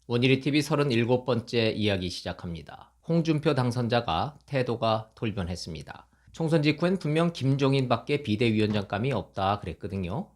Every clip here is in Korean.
원일이 TV 37번째 이야기 시작합니다. 홍준표 당선자가 태도가 돌변했습니다. 총선 직후엔 분명 김종인밖에 비대위원장감이 없다 그랬거든요.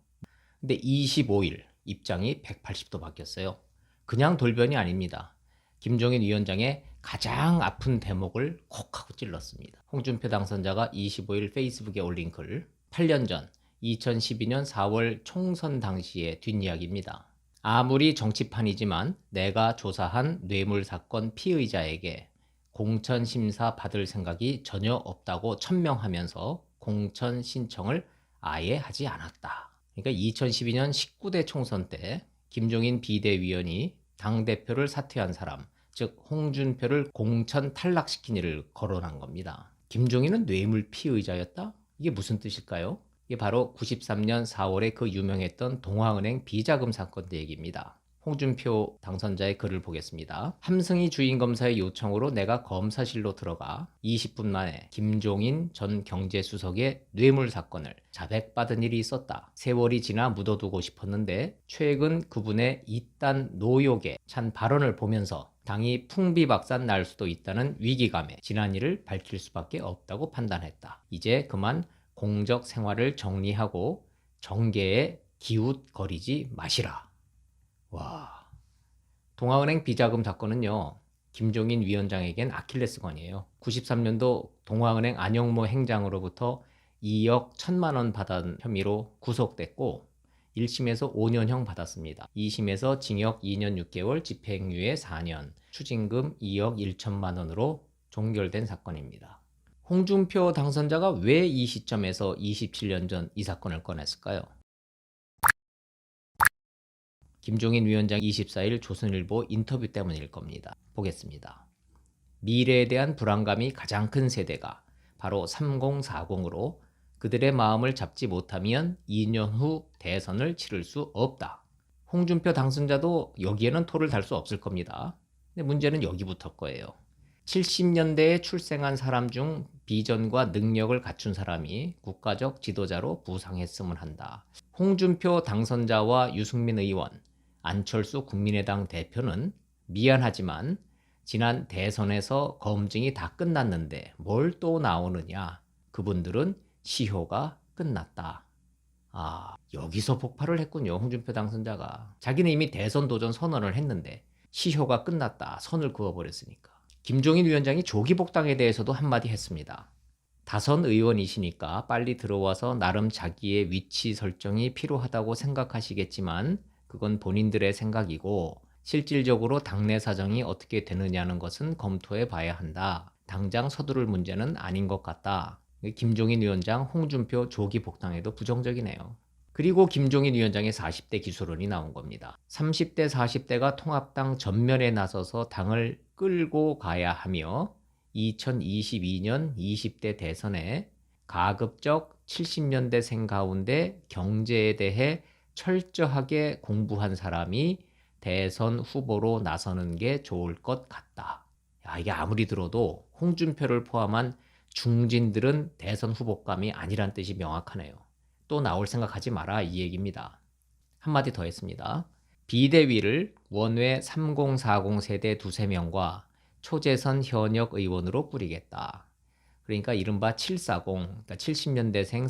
근데 25일 입장이 180도 바뀌었어요. 그냥 돌변이 아닙니다. 김종인 위원장의 가장 아픈 대목을 콕 하고 찔렀습니다. 홍준표 당선자가 25일 페이스북에 올린 글, 8년 전 2012년 4월 총선 당시의 뒷이야기입니다. 아무리 정치판이지만 내가 조사한 뇌물 사건 피의자에게 공천 심사 받을 생각이 전혀 없다고 천명하면서 공천 신청을 아예 하지 않았다. 그러니까 2012년 19대 총선 때 김종인 비대위원이 당대표를 사퇴한 사람, 즉 홍준표를 공천 탈락시킨 일을 거론한 겁니다. 김종인은 뇌물 피의자였다? 이게 무슨 뜻일까요? 이게 바로 93년 4월에 그 유명했던 동아은행 비자금 사건 얘기입니다. 홍준표 당선자의 글을 보겠습니다. 함승희 주인검사의 요청으로 내가 검사실로 들어가 20분 만에 김종인 전 경제수석의 뇌물 사건을 자백받은 일이 있었다. 세월이 지나 묻어두고 싶었는데 최근 그분의 이딴 노욕에 찬 발언을 보면서 당이 풍비박산 날 수도 있다는 위기감에 지난 일을 밝힐 수밖에 없다고 판단했다. 이제 그만 공적 생활을 정리하고 정계에 기웃거리지 마시라. 와, 동아은행 비자금 사건은요, 김종인 위원장에겐 아킬레스건이에요. 93년도 동아은행 안영모 행장으로부터 2억 1천만 원 받은 혐의로 구속됐고 1심에서 5년형 받았습니다. 2심에서 징역 2년 6개월, 집행유예 4년, 추징금 2억 1천만 원으로 종결된 사건입니다. 홍준표 당선자가 왜 이 시점에서 27년 전 이 사건을 꺼냈을까요? 김종인 위원장 24일 조선일보 인터뷰 때문일 겁니다. 보겠습니다. 미래에 대한 불안감이 가장 큰 세대가 바로 3040으로 그들의 마음을 잡지 못하면 2년 후 대선을 치를 수 없다. 홍준표 당선자도 여기에는 토를 달 수 없을 겁니다. 근데 문제는 여기부터 거예요. 70년대에 출생한 사람 중 비전과 능력을 갖춘 사람이 국가적 지도자로 부상했으면 한다. 홍준표 당선자와 유승민 의원, 안철수 국민의당 대표는 미안하지만 지난 대선에서 검증이 다 끝났는데 뭘 또 나오느냐. 그분들은 시효가 끝났다. 아, 여기서 폭발을 했군요. 홍준표 당선자가. 자기는 이미 대선 도전 선언을 했는데 시효가 끝났다. 선을 그어버렸으니까. 김종인 위원장이 조기 복당에 대해서도 한마디 했습니다. 다선 의원이시니까 빨리 들어와서 나름 자기의 위치 설정이 필요하다고 생각하시겠지만 그건 본인들의 생각이고 실질적으로 당내 사정이 어떻게 되느냐는 것은 검토해 봐야 한다. 당장 서두를 문제는 아닌 것 같다. 김종인 위원장 홍준표 조기 복당에도 부정적이네요. 그리고 김종인 위원장의 40대 기술론이 나온 겁니다. 30대 40대가 통합당 전면에 나서서 당을 끌고 가야 하며 2022년 20대 대선에 가급적 70년대생 가운데 경제에 대해 철저하게 공부한 사람이 대선 후보로 나서는 게 좋을 것 같다. 야, 이게 아무리 들어도 홍준표를 포함한 중진들은 대선 후보감이 아니란 뜻이 명확하네요. 또 나올 생각하지 마라 이 얘기입니다. 한마디 더 했습니다. 비대위를 원외 3040 세대 두세 명과 초재선 현역 의원으로 꾸리겠다. 그러니까 이른바 740, 그러니까 70년대생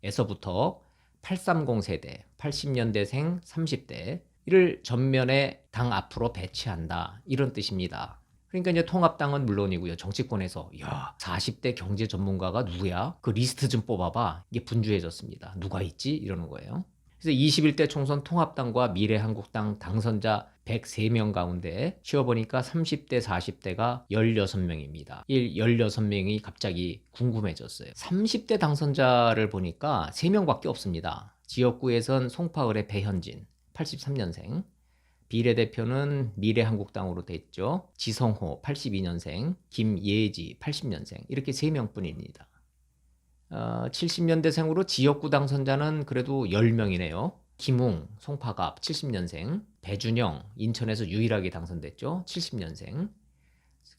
40대에서부터 830 세대, 80년대생 30대를 전면에 당 앞으로 배치한다. 이런 뜻입니다. 그러니까 이제 통합당은 물론이고요. 정치권에서 야 40대 경제 전문가가 누구야? 그 리스트 좀 뽑아봐. 이게 분주해졌습니다. 누가 있지? 이러는 거예요. 그래서 21대 총선 통합당과 미래한국당 당선자 103명 가운데 쉬어보니까 30대 40대가 16명입니다. 이 16명이 갑자기 궁금해졌어요. 30대 당선자를 보니까 3명밖에 없습니다. 지역구에선 송파을의 배현진 83년생, 비례대표는 미래한국당으로 됐죠. 지성호 82년생, 김예지 80년생 이렇게 3명뿐입니다. 70년대생으로 지역구 당선자는 그래도 10명이네요. 김웅, 송파갑 70년생, 배준영, 인천에서 유일하게 당선됐죠. 70년생,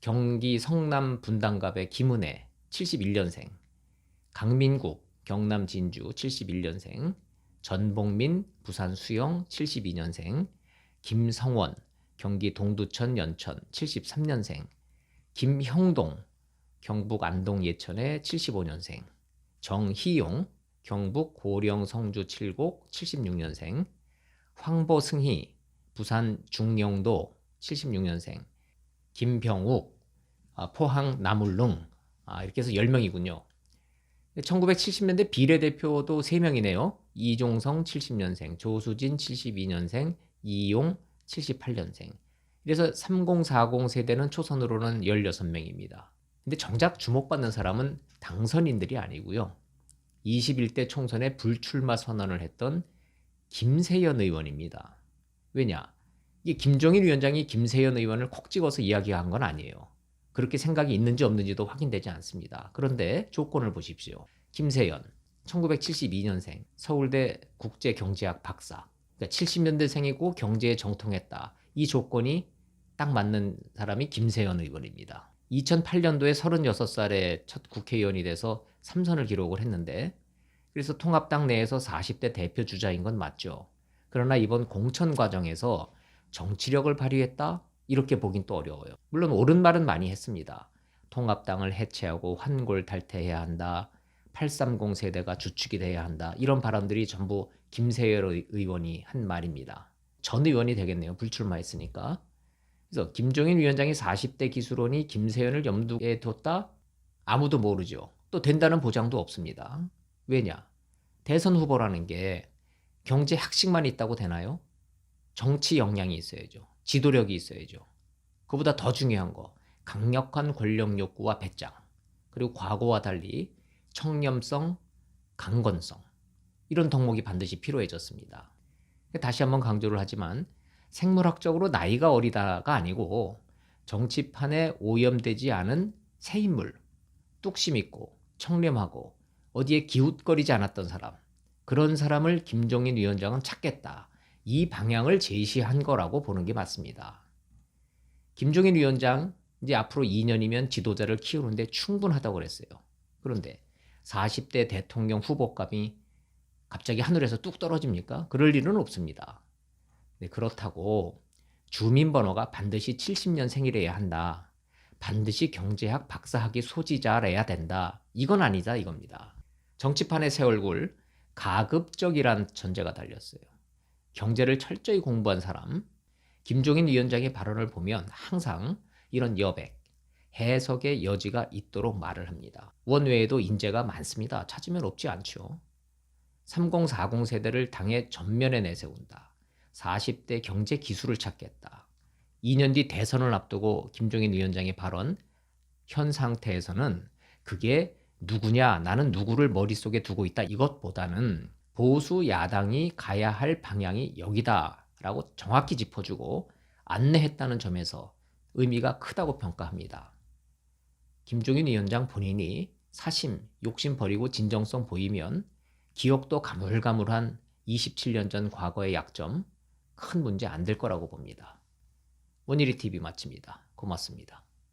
경기 성남 분당갑의 김은혜 71년생, 강민국, 경남 진주 71년생, 전복민, 부산 수영 72년생, 김성원, 경기 동두천 연천 73년생, 김형동 경북 안동 예천의 75년생, 정희용 경북 고령 성주 칠곡 76년생, 황보승희 부산 중령도 76년생, 김병욱 포항 나물릉 이렇게 해서 10명이군요. 1970년대 비례대표도 3명이네요. 이종성 70년생, 조수진 72년생, 이용 78년생. 그래서 3040 세대는 초선으로는 16명입니다. 근데 정작 주목받는 사람은 당선인들이 아니고요. 21대 총선에 불출마 선언을 했던 김세연 의원입니다. 왜냐? 이게 김종인 위원장이 김세연 의원을 콕 찍어서 이야기한 건 아니에요. 그렇게 생각이 있는지 없는지도 확인되지 않습니다. 그런데 조건을 보십시오. 김세연, 1972년생, 서울대 국제경제학 박사. 그러니까 70년대생이고 경제에 정통했다. 이 조건이 딱 맞는 사람이 김세연 의원입니다. 2008년도에 36살에 첫 국회의원이 돼서 3선을 기록을 했는데, 그래서 통합당 내에서 40대 대표 주자인 건 맞죠. 그러나 이번 공천 과정에서 정치력을 발휘했다? 이렇게 보긴 또 어려워요. 물론 옳은 말은 많이 했습니다. 통합당을 해체하고 환골탈퇴해야 한다. 830 세대가 주축이 돼야 한다. 이런 발언들이 전부 김세열 의원이 한 말입니다. 전 의원이 되겠네요. 불출마했으니까. 그래서 김종인 위원장이 40대 기수론이 김세연을 염두에 뒀다? 아무도 모르죠. 또 된다는 보장도 없습니다. 왜냐? 대선 후보라는 게 경제 학식만 있다고 되나요? 정치 역량이 있어야죠. 지도력이 있어야죠. 그보다 더 중요한 거, 강력한 권력 욕구와 배짱, 그리고 과거와 달리 청렴성, 강건성, 이런 덕목이 반드시 필요해졌습니다. 다시 한번 강조를 하지만 생물학적으로 나이가 어리다가 아니고 정치판에 오염되지 않은 새 인물, 뚝심 있고 청렴하고 어디에 기웃거리지 않았던 사람, 그런 사람을 김종인 위원장은 찾겠다. 이 방향을 제시한 거라고 보는 게 맞습니다. 김종인 위원장 이제 앞으로 2년이면 지도자를 키우는데 충분하다고 그랬어요. 그런데 40대 대통령 후보감이 갑자기 하늘에서 뚝 떨어집니까? 그럴 일은 없습니다. 네, 그렇다고 주민번호가 반드시 70년 생이래야 한다. 반드시 경제학 박사학위 소지자래야 된다. 이건 아니다 이겁니다. 정치판의 새 얼굴, 가급적이란 전제가 달렸어요. 경제를 철저히 공부한 사람, 김종인 위원장의 발언을 보면 항상 이런 여백, 해석의 여지가 있도록 말을 합니다. 원외에도 인재가 많습니다. 찾으면 없지 않죠. 3040 세대를 당의 전면에 내세운다. 40대 경제 기술을 찾겠다. 2년 뒤 대선을 앞두고 김종인 위원장의 발언, 현 상태에서는 그게 누구냐, 나는 누구를 머릿속에 두고 있다 이것보다는 보수 야당이 가야 할 방향이 여기다라고 정확히 짚어주고 안내했다는 점에서 의미가 크다고 평가합니다. 김종인 위원장 본인이 사심, 욕심 버리고 진정성 보이면 기억도 가물가물한 27년 전 과거의 약점 큰 문제 안 될 거라고 봅니다. 원일이 TV 마칩니다. 고맙습니다.